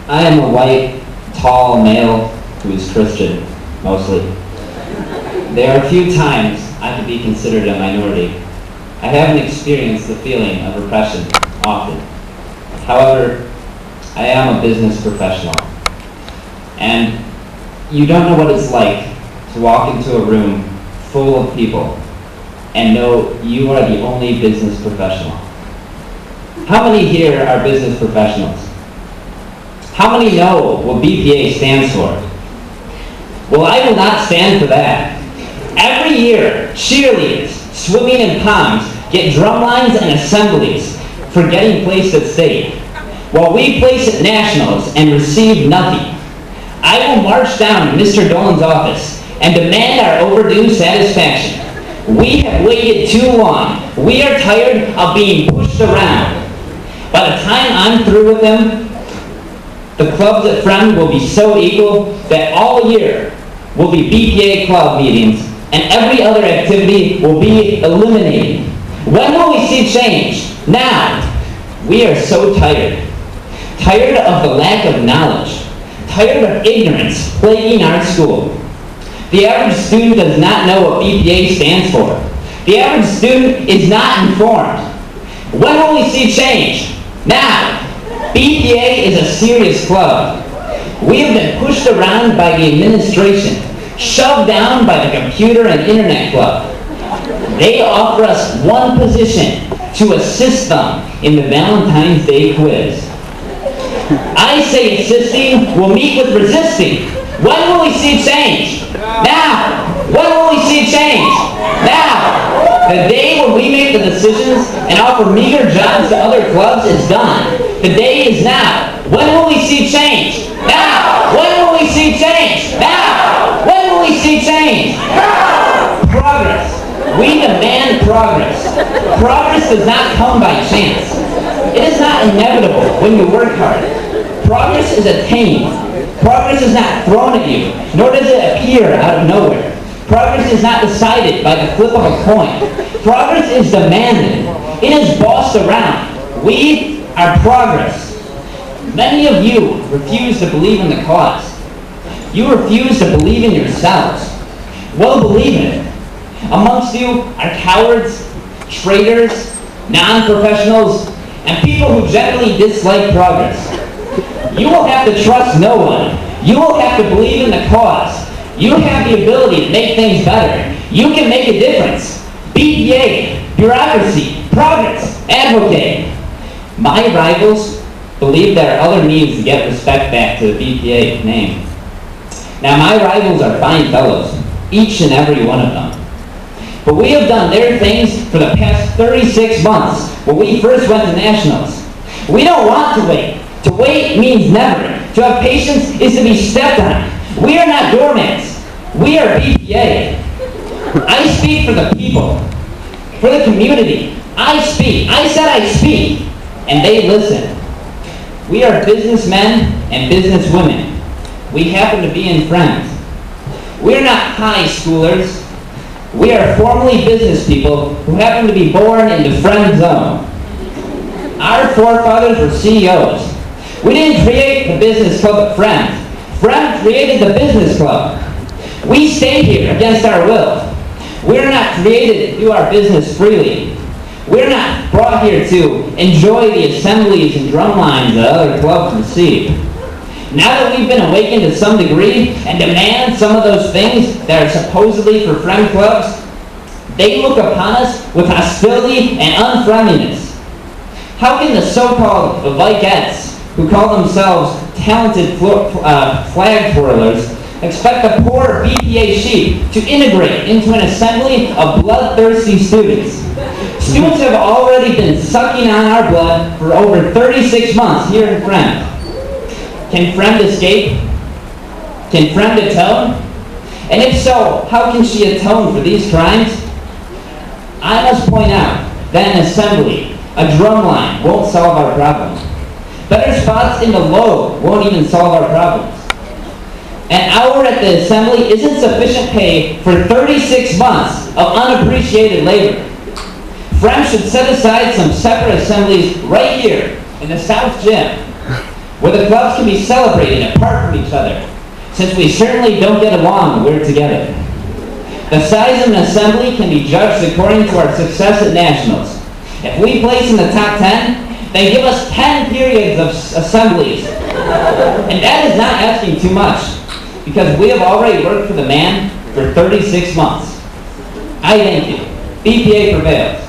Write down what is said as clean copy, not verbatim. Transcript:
I am a white, tall male who is Christian, mostly. There are few times I could be considered a minority. I haven't experienced the feeling of oppression often. However, I am a business professional. And you don't know what it's like to walk into a room full of people and know you are the only business professional. How many here are business professionals? How many know what BPA stands for? Well, I will not stand for that. Every year, cheerleaders, swimming in ponds, get drumlines and assemblies for getting placed at state, while we place at nationals and receive nothing. I will march down to Mr. Dolan's office and demand our overdue satisfaction. We have waited too long. We are tired of being pushed around. By the time I'm through with them, the clubs at Friend will be so equal that all year will be BPA club meetings and every other activity will be eliminated. When will we see change? Now. We are so tired. Tired of the lack of knowledge. Tired of ignorance plaguing our school. The average student does not know what BPA stands for. The average student is not informed. When will we see change? Now. BPA is a serious club. We have been pushed around by the administration, shoved down by the computer and internet club. They offer us one position to assist them in the Valentine's Day quiz. I say assisting will meet with resisting. When will we see change? Now! When will we see change? Now! The day when we make the decisions and offer meager jobs to other clubs is done. The day is now. When will we see change? Now! When will we see change? Now! When will we see change? Progress. We demand progress. Progress does not come by chance. It is not inevitable when you work hard. Progress is attained. Progress is not thrown at you, nor does it appear out of nowhere. Progress is not decided by the flip of a coin. Progress is demanded. It is bossed around. We are progress. Many of you refuse to believe in the cause. You refuse to believe in yourselves. Well, believe in it. Amongst you are cowards, traitors, non-professionals, and people who generally dislike progress. You will have to trust no one. You will have to believe in the cause. You have the ability to make things better. You can make a difference. BPA, bureaucracy, progress, advocate. My rivals believe there are other means to get respect back to the BPA name. Now, my rivals are fine fellows, each and every one of them. But we have done their things for the past 36 months when we first went to nationals. We don't want to wait. To wait means never. To have patience is to be stepped on. We are not doormats. We are BPA. I speak for the people, for the community. I speak. I said I speak, and they listen. We are businessmen and businesswomen. We happen to be in Friends. We are not high schoolers. We are formerly business people who happen to be born in the Friend zone. Our forefathers were CEOs. We didn't create the business club at Friend. Friend created the business club. We stay here against our will. We're not created to do our business freely. We're not brought here to enjoy the assemblies and drum lines that other clubs receive. Now that we've been awakened to some degree and demand some of those things that are supposedly for Friend clubs, they look upon us with hostility and unfriendliness. How can the so-called Vikettes, who call themselves talented flag twirlers, expect the poor BPA sheep to integrate into an assembly of bloodthirsty students? Students have already been sucking on our blood for over 36 months here in Friend. Can Friend escape? Can Friend atone? And if so, how can she atone for these crimes? I must point out that an assembly, a drumline, won't solve our problems. Better spots in the load won't even solve our problems. An hour at the assembly isn't sufficient pay for 36 months of unappreciated labor. Friends should set aside some separate assemblies right here in the South Gym, where the clubs can be celebrated apart from each other, since we certainly don't get along when we're together. The size of an assembly can be judged according to our success at nationals. If we place in the top 10, they give us 10 periods of assemblies. And that is not asking too much, because we have already worked for the man for 36 months. I thank you. BPA prevails.